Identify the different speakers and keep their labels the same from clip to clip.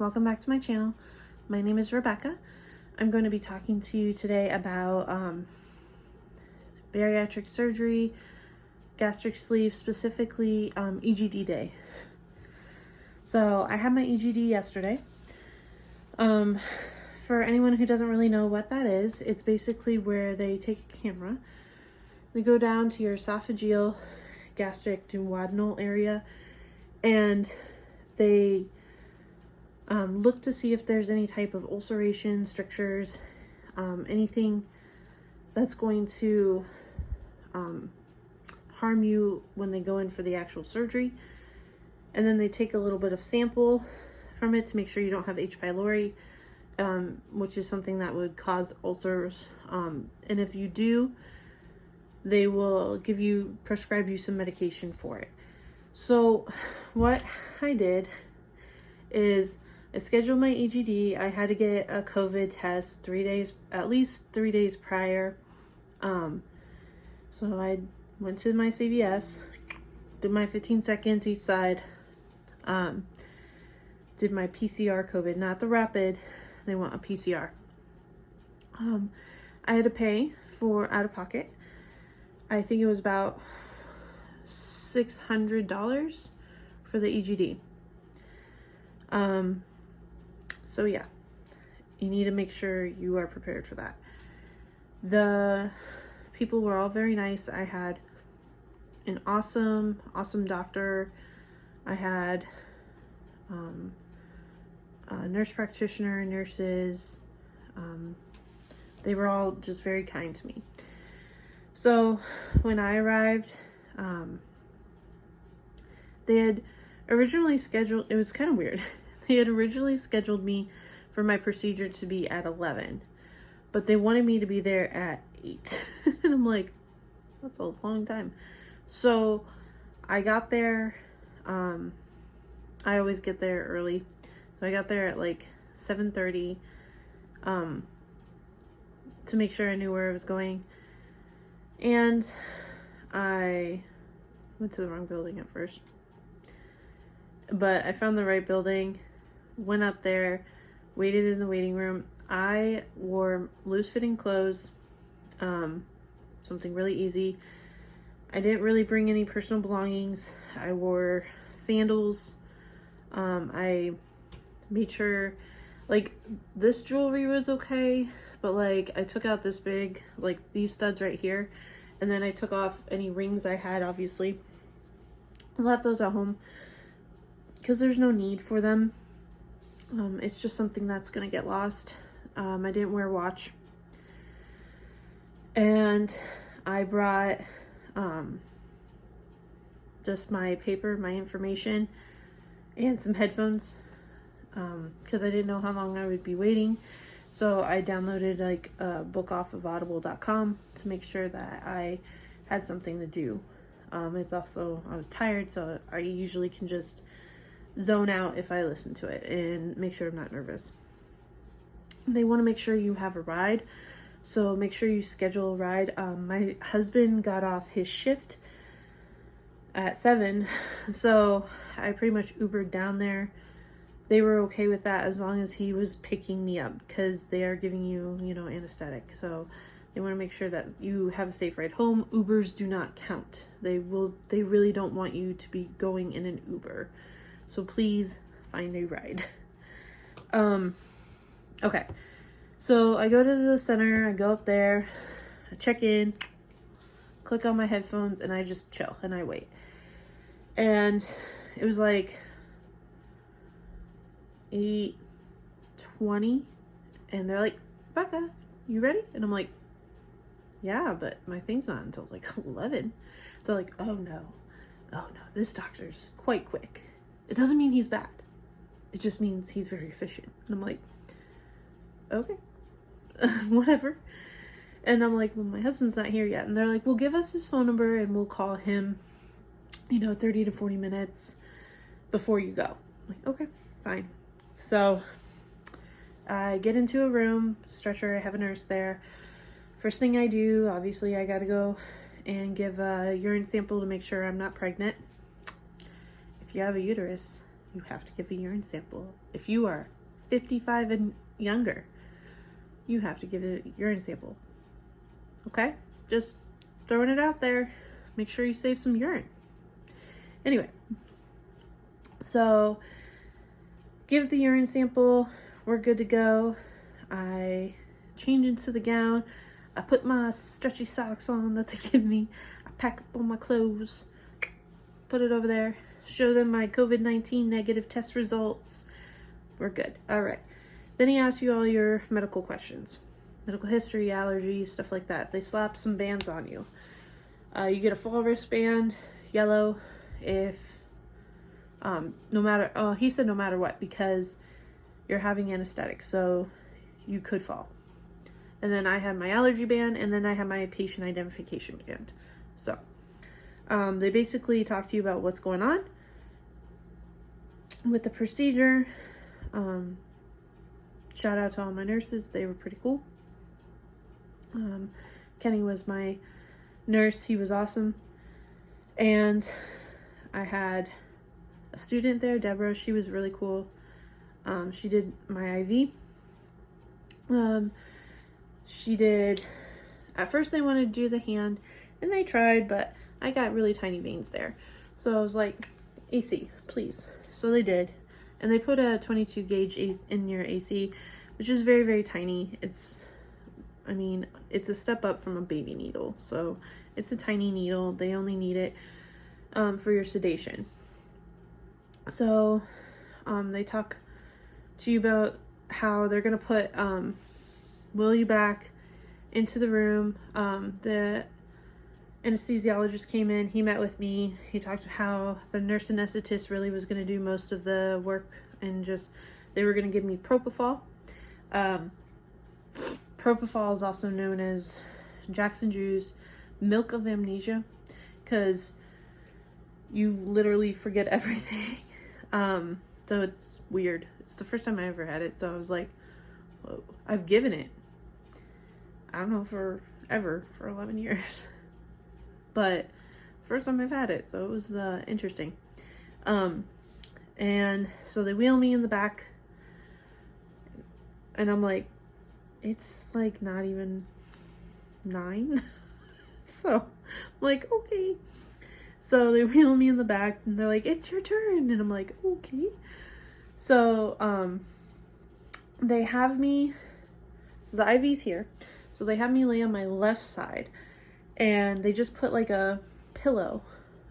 Speaker 1: welcome back to my channel. My name is Rebecca. I'm going to be talking to you today about bariatric surgery, gastric sleeve, specifically EGD day. So I had my EGD yesterday. For anyone who doesn't really know what that is, it's basically where they take a camera, they go down to your esophageal, gastric, duodenal area, and they look to see if there's any type of ulceration, strictures, anything that's going to harm you when they go in for the actual surgery. And then they take a little bit of sample from it to make sure you don't have H. pylori, which is something that would cause ulcers. And if you do, they will prescribe you some medication for it. So what I did is I scheduled my EGD. I had to get a COVID test at least 3 days prior. So I went to my CVS, did my 15 seconds each side, did my PCR COVID, not the rapid, they want a PCR. I had to pay for out of pocket. I think it was about $600 for the EGD. So yeah, you need to make sure you are prepared for that. The people were all very nice. I had an awesome doctor. I had a nurse practitioner, nurses. They were all just very kind to me. So when I arrived, they had originally scheduled, it was kind of weird. They had originally scheduled me for my procedure to be at 11, but they wanted me to be there at 8. And I'm like, that's a long time. So I got there, I always get there early. So I got there at like 7:30, to make sure I knew where I was going. And I went to the wrong building at first, but I found the right building, went up there, waited in the waiting room. I wore loose-fitting clothes, something really easy. I didn't really bring any personal belongings. I wore sandals. I made sure, like, this jewelry was okay, but like I took out this big, like these studs right here, and then I took off any rings I had, obviously. I left those at home because there's no need for them. It's just something that's gonna get lost. I didn't wear a watch, and I brought just my paper, my information, and some headphones, because I didn't know how long I would be waiting. So I downloaded like a book off of audible.com to make sure that I had something to do. It's also, I was tired, so I usually can just zone out if I listen to it and make sure I'm not nervous. They want to make sure you have a ride, so make sure you schedule a ride. My husband got off his shift at 7, so I pretty much Ubered down there. They were okay with that as long as he was picking me up, because they are giving you, anesthetic. So they want to make sure that you have a safe ride home. Ubers do not count. They really don't want you to be going in an Uber. So please find a ride. Okay. So I go to the center, I go up there, I check in, click on my headphones, and I just chill and I wait. And it was like 8:20, and they're like, Becca, you ready? And I'm like, yeah, but my thing's not until like 11. They're like, oh no, this doctor's quite quick. It doesn't mean he's bad. It just means he's very efficient. And I'm like, okay, whatever. And I'm like, well, my husband's not here yet. And they're like, well, give us his phone number and we'll call him, 30 to 40 minutes before you go. I'm like, okay, fine. So I get into a room, stretcher, I have a nurse there. First thing I do, obviously, I gotta go and give a urine sample to make sure I'm not pregnant. If you have a uterus, you have to give a urine sample. If you are 55 and younger, you have to give a urine sample. Okay? Just throwing it out there. Make sure you save some urine. Anyway, so give the urine sample. We're good to go. I change into the gown. I put my stretchy socks on that they give me. I pack up all my clothes, put it over there, show them my COVID-19 negative test results. We're good. All right. Then he asks you all your medical questions, medical history, allergies, stuff like that. They slap some bands on you. You get a fall wristband, yellow, if no matter, he said no matter what, because you're having anesthetic, so you could fall. And then I had my allergy band, and then I had my patient identification band. So they basically talk to you about what's going on with the procedure. Shout out to all my nurses. They were pretty cool. Kenny was my nurse. He was awesome. And I had a student there, Deborah. She was really cool. She did my IV. She did, at first they wanted to do the hand, and they tried, but I got really tiny veins there. So I was like, AC, please. So they did. And they put a 22 gauge in your AC, which is very, very tiny. It's a step up from a baby needle. So it's a tiny needle. They only need it for your sedation. So they talk to you about how they're going to put Will you back into the room. The anesthesiologist came in. He met with me. He talked about how the nurse anesthetist really was going to do most of the work, and just they were going to give me propofol. Propofol is also known as Jackson Jew's milk of amnesia, because you literally forget everything. So it's weird. It's the first time I ever had it, so I was like, whoa. I've given it, I don't know, for 11 years. But first time I've had it, so it was interesting. And so they wheel me in the back, and I'm like, it's like not even 9. So I'm like, okay. So they wheel me in the back, and they're like, it's your turn. And I'm like, okay. So they have me, so the IV's here. So they have me lay on my left side, and they just put like a pillow.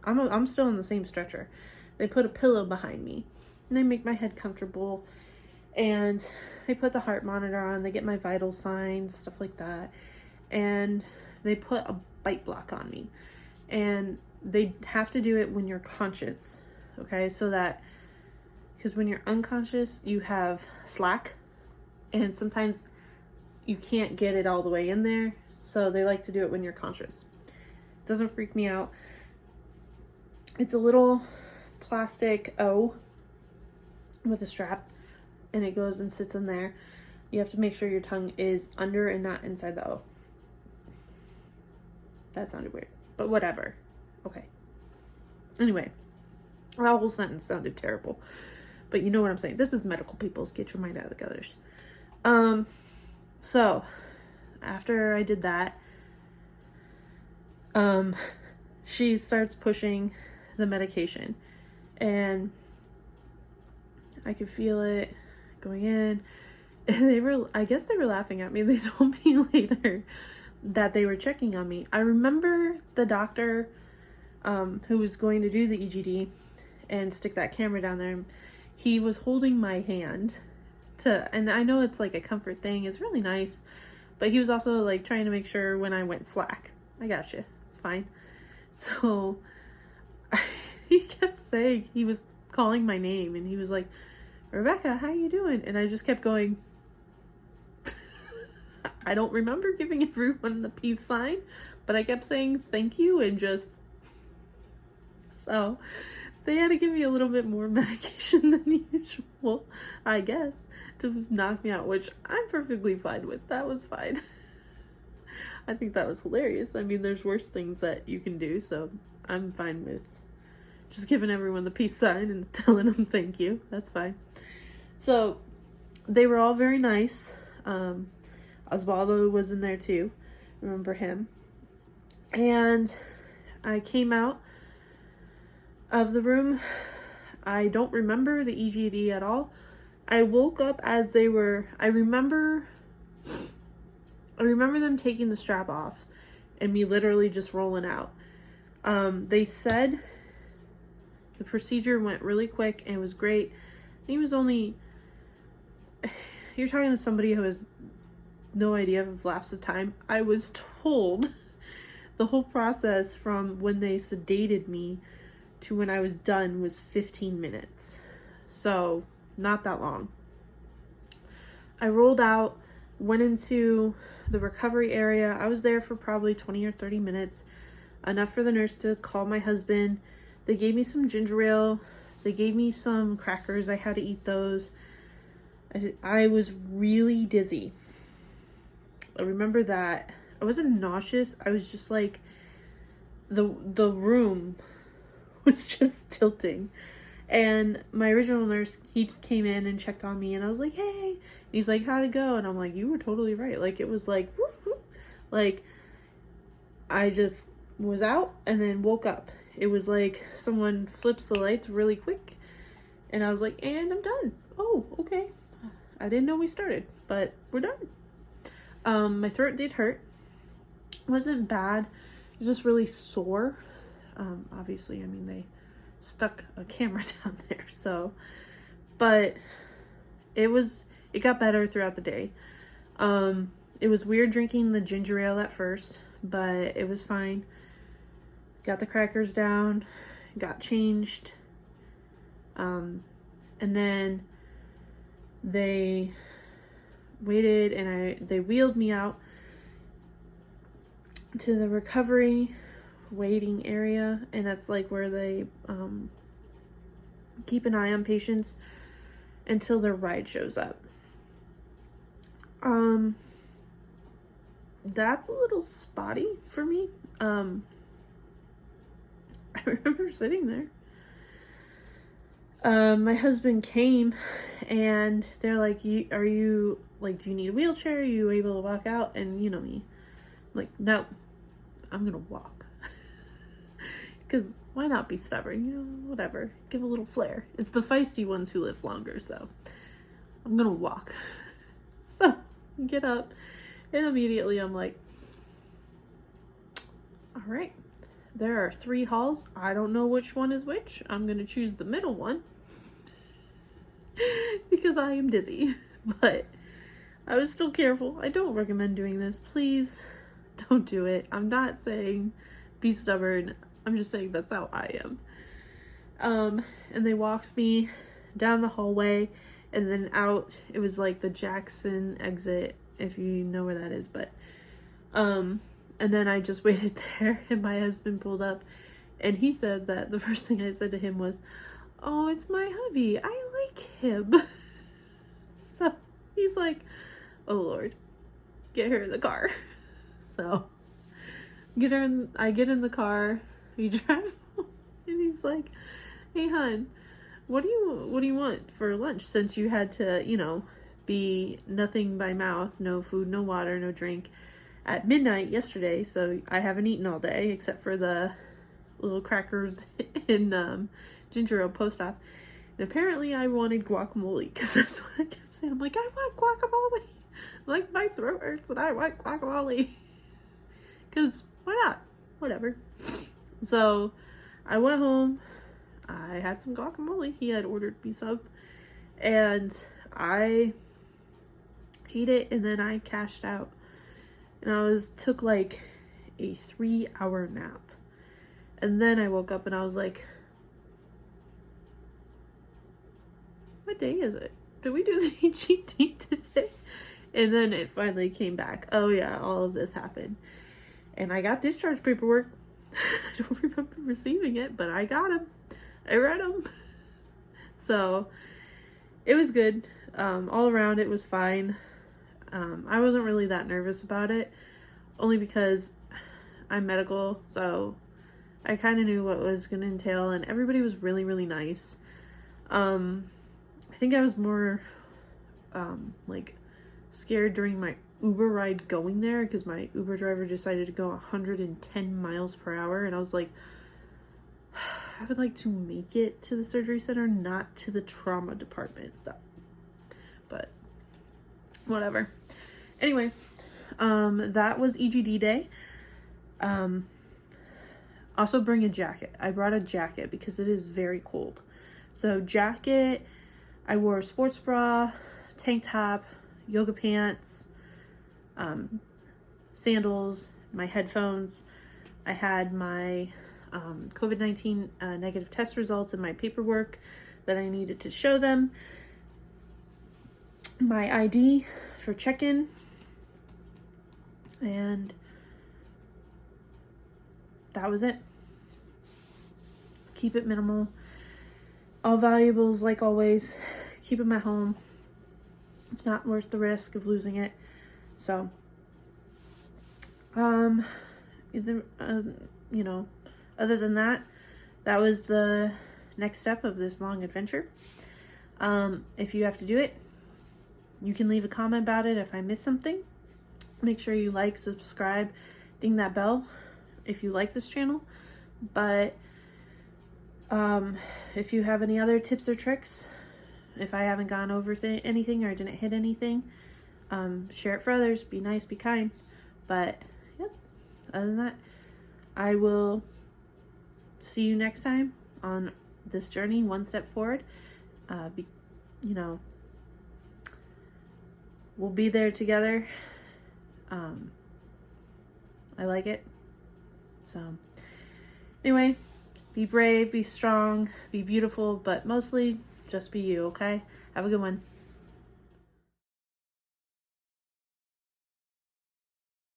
Speaker 1: I'm still on the same stretcher. They put a pillow behind me, and they make my head comfortable, and they put the heart monitor on. They get my vital signs, stuff like that, and they put a bite block on me, and they have to do it when you're conscious, okay? So that, because when you're unconscious, you have slack, and sometimes you can't get it all the way in there, so they like to do it when you're conscious. Doesn't freak me out. It's a little plastic O with a strap, and it goes and sits in there. You have to make sure your tongue is under and not inside the O. That sounded weird, but whatever. Okay. Anyway, that whole sentence sounded terrible, but you know what I'm saying. This is medical, people. Get your mind out of the gutters. So after I did that, she starts pushing the medication, and I could feel it going in, and I guess they were laughing at me. They told me later that they were checking on me. I remember the doctor who was going to do the EGD and stick that camera down there. He was holding my hand and I know it's like a comfort thing. It's really nice, but he was also like trying to make sure when I went slack, I got you, it's fine. So he kept saying, he was calling my name, and he was like, Rebecca, how you doing? And I just kept going, I don't remember giving everyone the peace sign, but I kept saying thank you, and just, so they had to give me a little bit more medication than usual, I guess, to knock me out, which I'm perfectly fine with. That was fine. I think that was hilarious. I mean, there's worse things that you can do, so I'm fine with just giving everyone the peace sign and telling them thank you. That's fine. So they were all very nice. Osvaldo was in there too. Remember him. And I came out of the room. I don't remember the EGD at all. I woke up as they were, I remember them taking the strap off and me literally just rolling out. They said the procedure went really quick and it was great. I think it was only, you're talking to somebody who has no idea of lapse of time. I was told the whole process from when they sedated me to when I was done was 15 minutes. So not that long. I rolled out, went into the recovery area. I was there for probably 20 or 30 minutes, enough for the nurse to call my husband. They gave me some ginger ale. They gave me some crackers. I had to eat those. I was really dizzy. I remember that. I wasn't nauseous. I was just like, the room was just tilting. And my original nurse, he came in and checked on me and I was like, hey. And he's like, how'd it go? And I'm like, you were totally right. Like, it was like, whoop, whoop. Like, I just was out and then woke up. It was like someone flips the lights really quick. And I was like, and I'm done. Oh, okay. I didn't know we started, but we're done. My throat did hurt. It wasn't bad. It was just really sore. Obviously, I mean, they stuck a camera down there, so, but it got better throughout the day. It was weird drinking the ginger ale at first, but it was fine. Got the crackers down, got changed, and then they waited and they wheeled me out to the recovery waiting area, and that's like where they keep an eye on patients until their ride shows up. That's a little spotty for me. I remember sitting there. My husband came and they're like, are you like, do you need a wheelchair? Are you able to walk out? And you know me, I'm like, no, I'm gonna walk. Because why not be stubborn? You know, whatever. Give a little flair. It's the feisty ones who live longer, so I'm gonna walk. So get up, and immediately I'm like, all right, there are 3 halls. I don't know which one is which. I'm gonna choose the middle one because I am dizzy. But I was still careful. I don't recommend doing this. Please don't do it. I'm not saying be stubborn. I'm just saying that's how I am. And they walked me down the hallway and then out. It was like the Jackson exit, if you know where that is, but and then I just waited there and my husband pulled up and he said that the first thing I said to him was, oh, it's my hubby. I like him. So he's like, oh Lord, get her in the car. So I get in the car, we drive home, and he's like, hey hon, what do you want for lunch, since you had to, you know, be nothing by mouth, no food, no water, no drink at midnight yesterday. So I haven't eaten all day except for the little crackers and ginger ale post-op. And apparently I wanted guacamole because that's what I kept saying. I'm like, I want guacamole. Like, my throat hurts and I want guacamole. Because why not? Whatever. So I went home. I had some guacamole. He had ordered me some. And I ate it and then I cashed out. And I took like a 3-hour nap. And then I woke up and I was like, what day is it? Did we do the EGD today? And then it finally came back. Oh yeah, all of this happened. And I got discharge paperwork. I don't remember receiving it, but I got them. I read them. So it was good. All around it was fine. I wasn't really that nervous about it, only because I'm medical, so I kind of knew what was going to entail, and everybody was really, really nice. I think I was more like scared during my Uber ride going there, because my Uber driver decided to go 110 miles per hour, and I was like, I would like to make it to the surgery center, not to the trauma department stuff. But whatever. Anyway, that was EGD day. Also bring a jacket. I brought a jacket because it is very cold. So jacket, I wore a sports bra, tank top, yoga pants, sandals, my headphones. I had my COVID-19 negative test results and my paperwork that I needed to show them. My ID for check-in. And that was it. Keep it minimal. All valuables, like always, keep them at home. It's not worth the risk of losing it. So, other than that, that was the next step of this long adventure. If you have to do it, you can leave a comment about it if I miss something. Make sure you like, subscribe, ding that bell if you like this channel. But if you have any other tips or tricks, if I haven't gone over anything or didn't hit anything, share it for others. Be nice, be kind. But yep, other than that, I will see you next time on this journey, one step forward. We'll be there together. I like it. So anyway, be brave, be strong, be beautiful, but mostly just be you, okay? Have a good one.